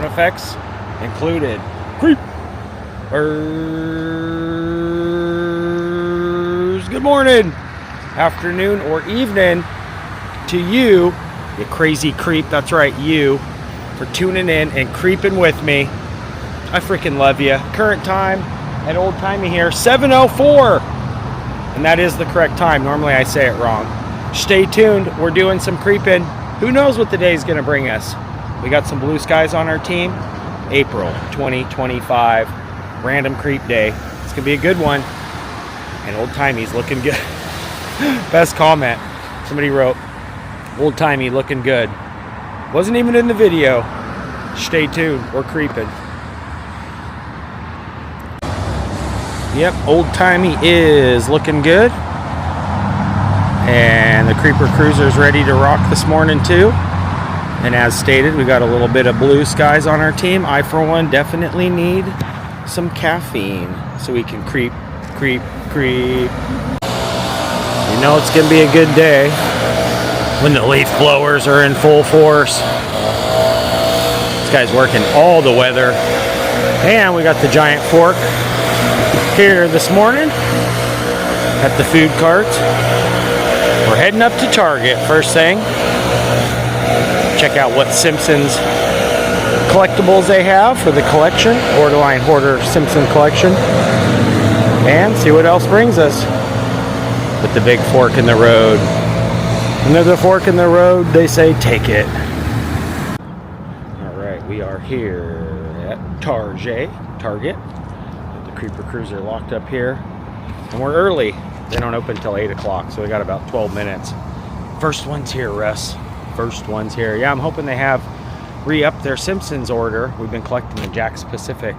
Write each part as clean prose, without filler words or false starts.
effects included. Creepers. Good morning, afternoon, or evening to you, you crazy creep. That's right, you, for tuning in and creeping with me. I freaking love you. Current time at Old Timey here, 7:04. And that is the correct time. Normally I say it wrong. Stay tuned. We're doing some creeping. Who knows what the day is going to bring us? We got some blue skies on our team. April 2025. Random creep day. It's going to be a good one. And Old Timey's looking good. Best comment. Somebody wrote, Old Timey looking good. Wasn't even in the video. Stay tuned. We're creeping. Yep, Old Timey is looking good. And the Creeper Cruiser's ready to rock this morning too. And as stated, we got a little bit of blue skies on our team. I, for one, definitely need some caffeine so we can creep. You know it's gonna be a good day when the leaf blowers are in full force. This guy's working all the weather. And we got the giant fork here this morning at the food cart. We're heading up to Target first thing. Check out what Simpsons collectibles they have for the collection. Borderline Hoarder Simpson collection. And see what else brings us with the big fork in the road. When there's a fork in the road, they say take it. Alright, we are here at Target. The Creeper Cruiser locked up here. And we're early. They don't open until 8 o'clock, so we got about 12 minutes. First one's here, Russ. First one's here. Yeah, I'm hoping they have re-upped their Simpsons order. We've been collecting the Jack's Pacific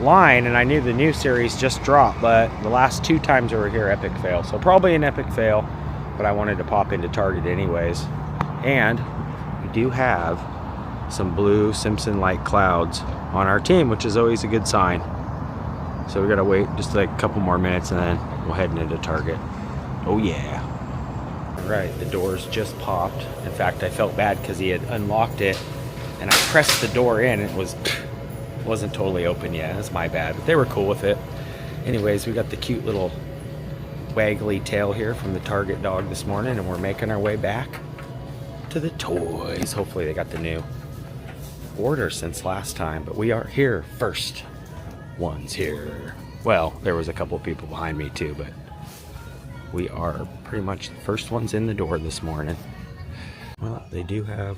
line, and I knew the new series just dropped, but the last 2 times we were here, epic fail. So probably an epic fail, but I wanted to pop into Target anyways. And we do have some blue Simpson-like clouds on our team, which is always a good sign. So we gotta wait just like a couple more minutes and then we'll head into Target. Oh yeah. Right, the doors just popped. In fact, I felt bad because he had unlocked it and I pressed the door in. It wasn't totally open yet. That's my bad, but they were cool with it. Anyways, we got the cute little waggly tail here from the Target dog this morning, and we're making our way back to the toys. Hopefully they got the new order since last time, but we are here first. One's here. Well, there was a couple of people behind me too, but we are pretty much the first ones in the door this morning. Well, they do have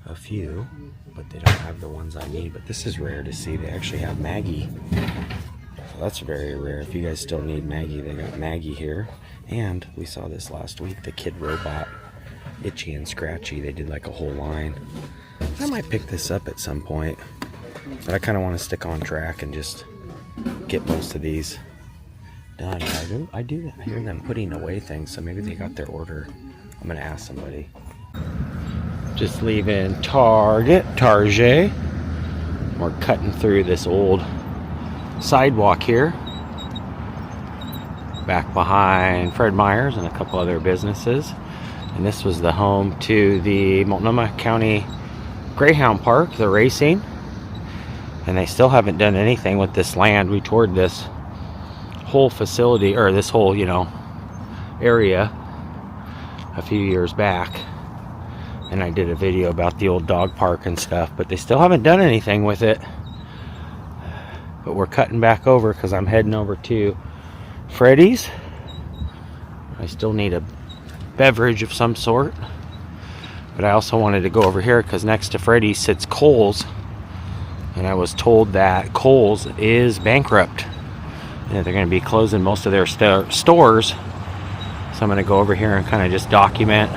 a few, but they don't have the ones I need. But this is rare to see. They actually have Maggie. So that's very rare. If you guys still need Maggie, they got Maggie here. And we saw this last week, the Kid Robot, Itchy and Scratchy. They did like a whole line. I might pick this up at some point, but I kind of want to stick on track and just get most of these done. I hear them putting away things, so maybe they got their order. I'm gonna ask somebody. Just leaving Target. We're cutting through this old sidewalk here, back behind Fred Meyer's and a couple other businesses. And this was the home to the Multnomah County Greyhound Park, the racing. And they still haven't done anything with this land. We toured this whole facility, or this whole, area a few years back. And I did a video about the old dog park and stuff, but they still haven't done anything with it. But we're cutting back over because I'm heading over to Freddy's. I still need a beverage of some sort. But I also wanted to go over here because next to Freddy's sits Kohls. And I was told that Kohls is bankrupt. And they're going to be closing most of their stores. So I'm going to go over here and kind of just document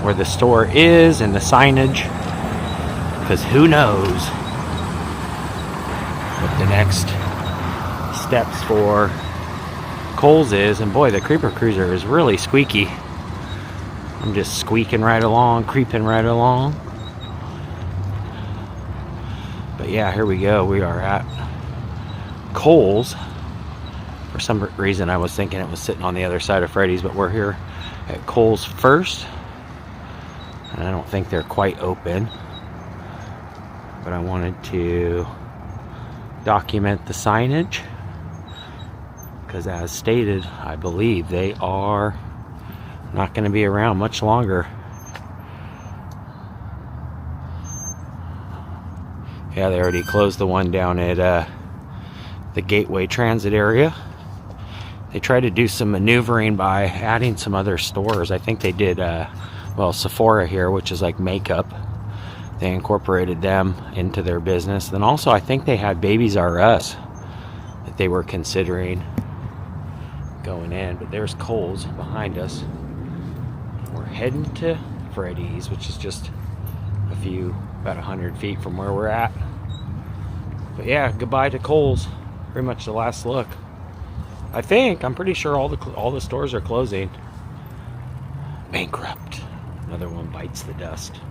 where the store is and the signage. Because who knows what the next steps for Kohls is. And boy, the Creeper Cruiser is really squeaky. I'm just squeaking right along, creeping right along. But yeah, here we go. We are at Kohls. For some reason I was thinking it was sitting on the other side of Freddy's, but we're here at Kohls first. And I don't think they're quite open. but I wanted to document the signage because, as stated, I believe they are not going to be around much longer. Yeah, they already closed the one down at the Gateway Transit area. They tried to do some maneuvering by adding some other stores. I think they did, well, Sephora here, which is like makeup. They incorporated them into their business. Then also, I think they had Babies R Us that they were considering going in. But there's Kohls behind us. We're heading to Freddy's, which is just about 100 feet from where we're at. But yeah, goodbye to Kohls. Pretty much the last look. I'm pretty sure all the stores are closing. Bankrupt. Another one bites the dust.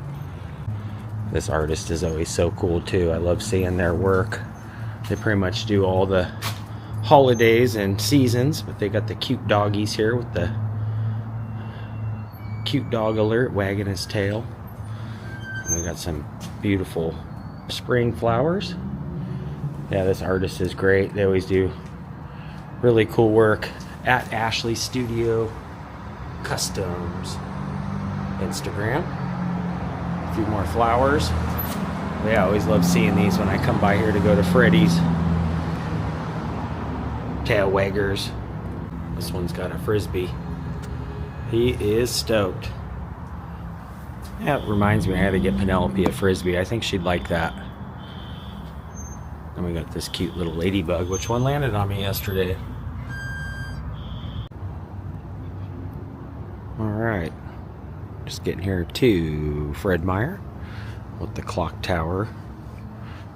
This artist is always so cool too. I love seeing their work. They pretty much do all the holidays and seasons, but they got the cute doggies here with the cute dog alert wagging his tail. And we got some beautiful spring flowers. Yeah, this artist is great. They always do really cool work at Ashley Studio Customs Instagram. A few more flowers. Yeah, I always love seeing these when I come by here to go to Freddy's. Tail waggers. This one's got a frisbee. He is stoked. Yeah, it reminds me I had to get Penelope a frisbee. I think she'd like that. And we got this cute little ladybug, which one landed on me yesterday. Alright. Just getting here to Fred Meyer with the clock tower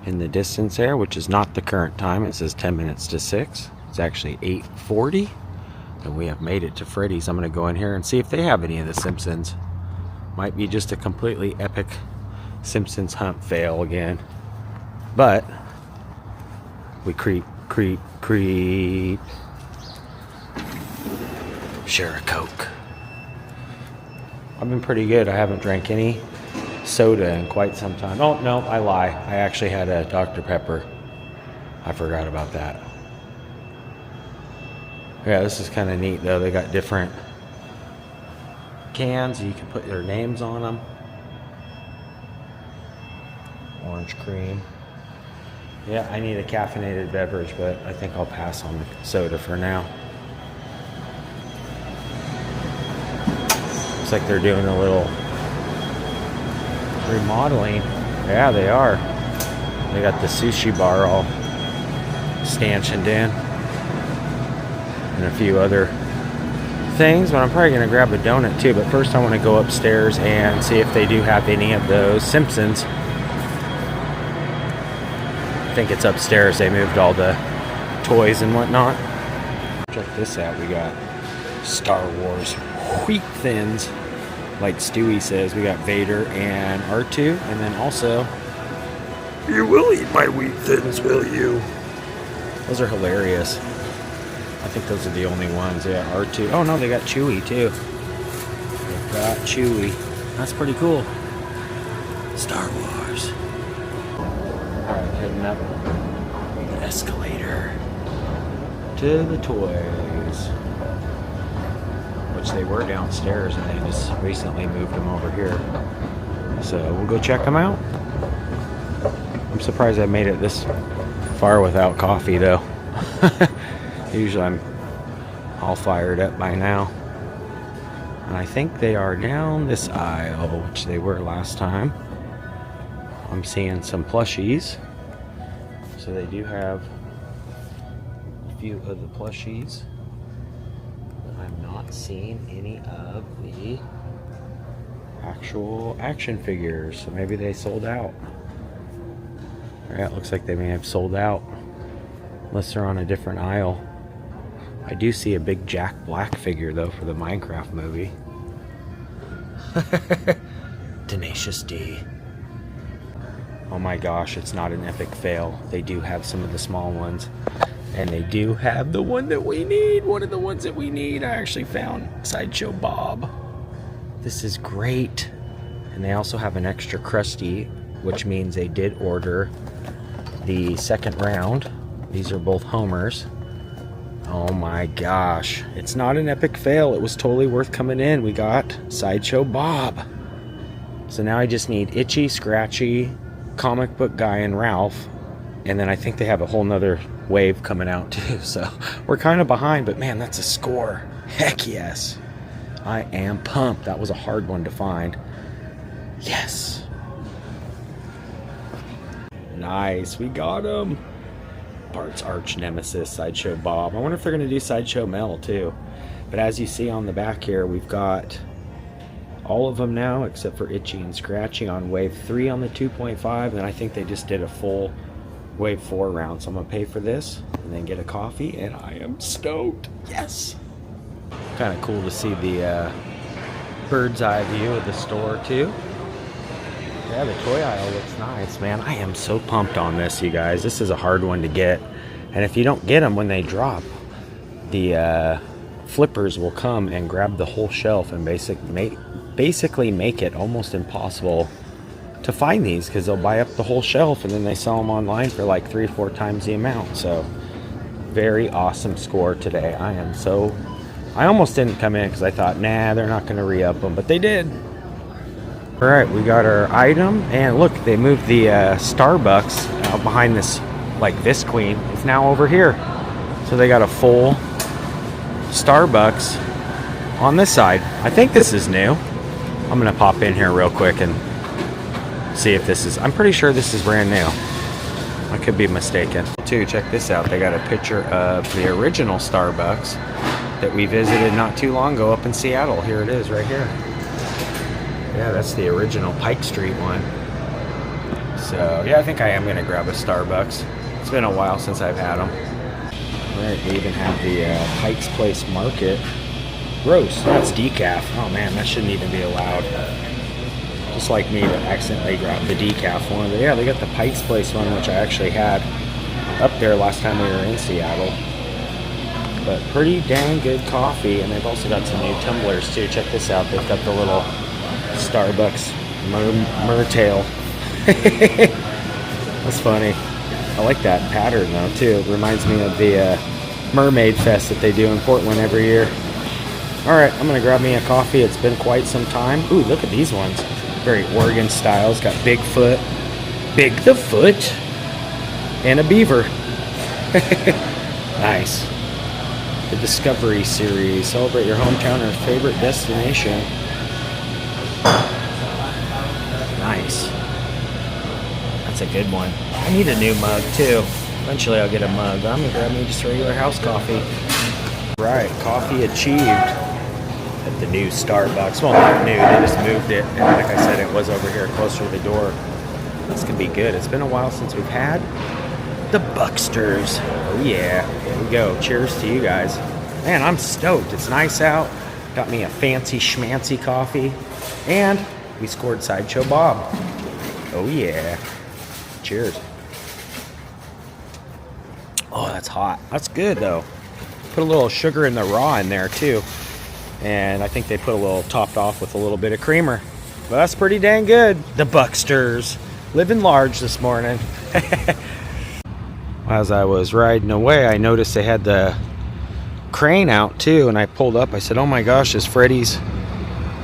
in the distance there, which is not the current time. It says 10 minutes to 6. It's actually 8:40. And we have made it to Freddy's. I'm going to go in here and see if they have any of the Simpsons. Might be just a completely epic Simpsons hunt fail again. But we creep. Share a Coke. I've been pretty good. I haven't drank any soda in quite some time. Oh, no, I lie. I actually had a Dr. Pepper. I forgot about that. Yeah, this is kind of neat, though. They got different cans. You can put their names on them. Orange cream. Yeah, I need a caffeinated beverage, but I think I'll pass on the soda for now. Looks like they're doing a little remodeling. Yeah, they are. They got the sushi bar all stanchioned in. And a few other things, but I'm probably going to grab a donut too. But first I want to go upstairs and see if they do have any of those Simpsons. I think it's upstairs. They moved all the toys and whatnot. Check this out. We got Star Wars wheat thins, like Stewie says. We got Vader and R2, and then also, you will eat my wheat thins, will you? Those are hilarious. I think those are the only ones. Yeah, R2. Oh no, they got Chewie too. They got Chewie. That's pretty cool. Star Wars. Alright, heading up the escalator to the toys, which they were downstairs and they just recently moved them over here. So we'll go check them out. I'm surprised I made it this far without coffee though. Usually I'm all fired up by now. And I think they are down this aisle, which they were last time. I'm seeing some plushies. So they do have a few of the plushies. But I'm not seeing any of the actual action figures. So maybe they sold out. Yeah, it looks like they may have sold out. Unless they're on a different aisle. I do see a big Jack Black figure though for the Minecraft movie. Tenacious D. Oh my gosh, it's not an epic fail. They do have some of the small ones. And they do have the one that we need. One of the ones that we need. I actually found Sideshow Bob. This is great. And they also have an extra crusty which means they did order the second round. These are both homers. Oh my gosh, it's not an epic fail. It was totally worth coming in. We got Sideshow Bob. So now I just need Itchy, Scratchy, Comic Book Guy, and Ralph. And then I think they have a whole nother wave coming out too. So we're kind of behind, but man, that's a score. Heck yes. I am pumped. That was a hard one to find. Yes. Nice, we got him. Bart's arch nemesis, Sideshow Bob. I wonder if they're going to do Sideshow Mel too. But as you see on the back here, we've got all of them now except for Itchy and Scratchy on wave 3 on the 2.5, and I think they just did a full wave 4 round. So I'm going to pay for this and then get a coffee, and I am stoked. Yes. Kind of cool to see the bird's eye view of the store too. Yeah, the toy aisle looks nice, man. I am so pumped on this, you guys. This is a hard one to get. And if you don't get them when they drop, the flippers will come and grab the whole shelf and basically make it almost impossible to find these, because they'll buy up the whole shelf and then they sell them online for like 3 or 4 times the amount. So very awesome score today. I almost didn't come in because I thought, nah, they're not going to re-up them, but they did. All right, we got our item, and look, they moved the Starbucks out behind this, like this queen. It's now over here. So they got a full Starbucks on this side. I think this is new. I'm gonna pop in here real quick and see if this is, I'm pretty sure this is brand new. I could be mistaken. Too, check this out. They got a picture of the original Starbucks that we visited not too long ago up in Seattle. Here it is right here. Yeah, that's the original Pike Street one. So, yeah, I think I am going to grab a Starbucks. It's been a while since I've had them. All right, we even have the Pike's Place Market roast. That's decaf. Oh, man, that shouldn't even be allowed. Just like me to accidentally grab the decaf one. But, yeah, they got the Pike's Place one, which I actually had up there last time we were in Seattle. But pretty dang good coffee. And they've also got some new tumblers, too. Check this out. They've got the little Starbucks mertail. That's funny. I like that pattern though too. It reminds me of the Mermaid Fest that they do in Portland every year. Alright, I'm gonna grab me a coffee. It's been quite some time. Ooh, look at these ones. Very Oregon style. It's got Bigfoot, Big the Foot, and a beaver. Nice. The Discovery Series. Celebrate your hometown or favorite destination. Nice. That's a good one. I need a new mug too. Eventually I'll get a mug. I'm gonna grab me just regular house coffee. Right, coffee achieved at the new Starbucks. Well, not new, they just moved it. And like I said, it was over here closer to the door. This could be good. It's been a while since we've had the Bucksters. Oh yeah, here we go. Cheers to you guys. Man, I'm stoked. It's nice out. Got me a fancy schmancy coffee. And we scored Sideshow Bob. Oh yeah. Cheers. Oh, that's hot. That's good though. Put a little sugar in the raw in there too. And I think they put a little topped off with a little bit of creamer. But that's pretty dang good. The Bucksters. Living large this morning. As I was riding away, I noticed they had the crane out too. And I pulled up. I said, oh my gosh, is Freddy's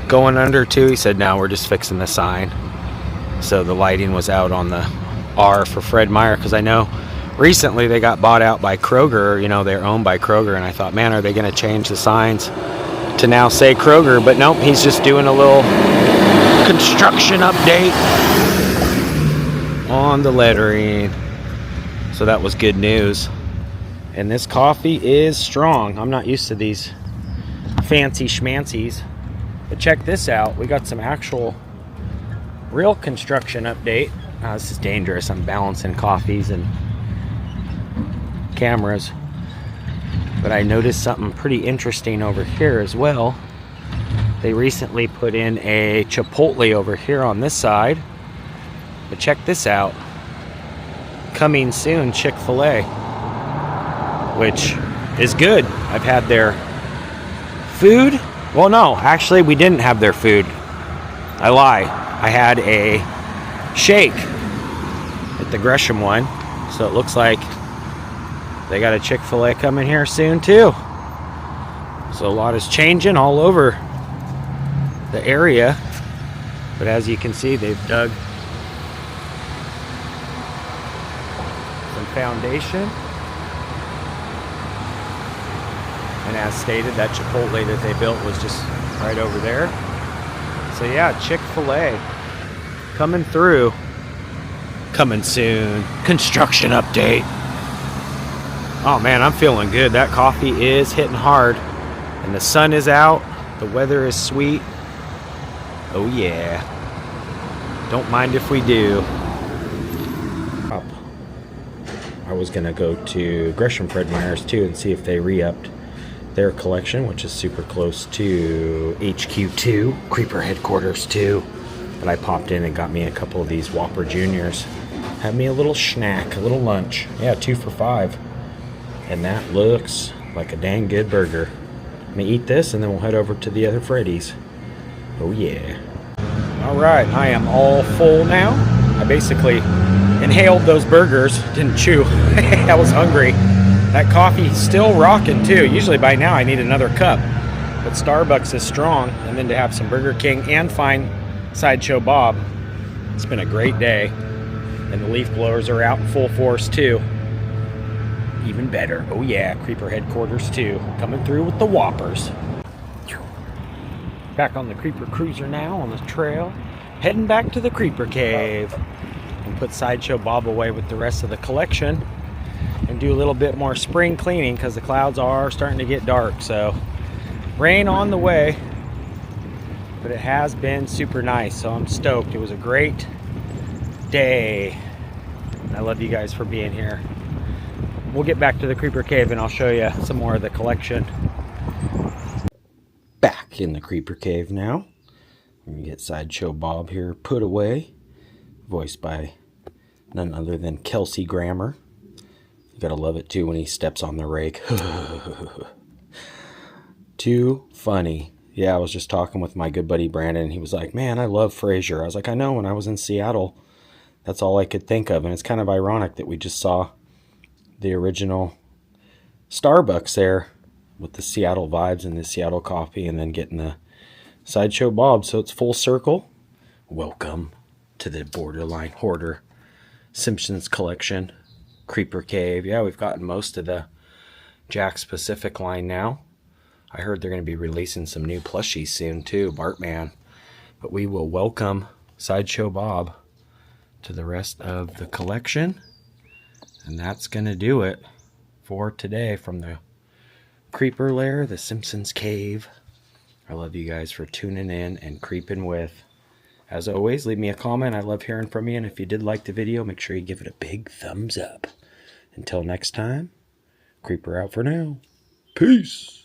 going under too? He said, no, we're just fixing the sign. So the lighting was out on the R for Fred Meyer, because I know recently they got bought out by Kroger. You know, they're owned by Kroger, and I thought, man, are they going to change the signs to now say Kroger? But nope, he's just doing a little construction update on the lettering. So that was good news. And this coffee is strong. I'm not used to these fancy schmancies. But check this out. We got some actual real construction update. This is dangerous. I'm balancing coffees and cameras. But I noticed something pretty interesting over here as well. They recently put in a Chipotle over here on this side. But check this out. Coming soon, Chick-fil-A. Which is good. I've had their food. Well, no, actually we didn't have their food. I lie. I had a shake at the Gresham one. So it looks like they got a Chick-fil-A coming here soon too. So a lot is changing all over the area. But as you can see, they've dug some foundation. And as stated, that Chipotle that they built was just right over there. So yeah, Chick-fil-A coming through. Coming soon. Construction update. Oh man, I'm feeling good. That coffee is hitting hard. And the sun is out. The weather is sweet. Oh yeah. Don't mind if we do. I was gonna go to Gresham Fred Meyer's too and see if they re-upped their collection, which is super close to HQ2, Creeper headquarters 2. But I popped in and got me a couple of these Whopper Juniors. Had me a little snack, a little lunch. Yeah, 2 for $5. And that looks like a dang good burger. I'm gonna eat this and then we'll head over to the other Freddy's. Oh yeah. Alright, I am all full now. I basically inhaled those burgers, didn't chew. I was hungry. That coffee's still rocking too. Usually by now I need another cup. But Starbucks is strong. And then to have some Burger King and find Sideshow Bob. It's been a great day. And the leaf blowers are out in full force too. Even better. Oh yeah, Creeper headquarters too. Coming through with the Whoppers. Back on the Creeper Cruiser now on the trail. Heading back to the Creeper Cave. And put Sideshow Bob away with the rest of the collection. And do a little bit more spring cleaning because the clouds are starting to get dark. So rain on the way. But it has been super nice. So I'm stoked. It was a great day. I love you guys for being here. We'll get back to the Creeper Cave and I'll show you some more of the collection. Back in the Creeper Cave now. We're gonna get Sideshow Bob here put away. Voiced by none other than Kelsey Grammer. You gotta love it too when he steps on the rake. Too funny. Yeah, I was just talking with my good buddy Brandon and he was like, man, I love Frasier. I was like, I know, when I was in Seattle, that's all I could think of. And it's kind of ironic that we just saw the original Starbucks there with the Seattle vibes and the Seattle coffee and then getting the Sideshow Bob. So it's full circle. Welcome to the Borderline Hoarder Simpsons collection. Creeper Cave. Yeah, we've gotten most of the Jack's Pacific line now. I heard they're going to be releasing some new plushies soon too, Bartman. But we will welcome Sideshow Bob to the rest of the collection. And that's going to do it for today from the Creeper Lair, the Simpsons Cave. I love you guys for tuning in and creeping with. As always, leave me a comment. I love hearing from you. And if you did like the video, make sure you give it a big thumbs up. Until next time, Creeper out for now. Peace.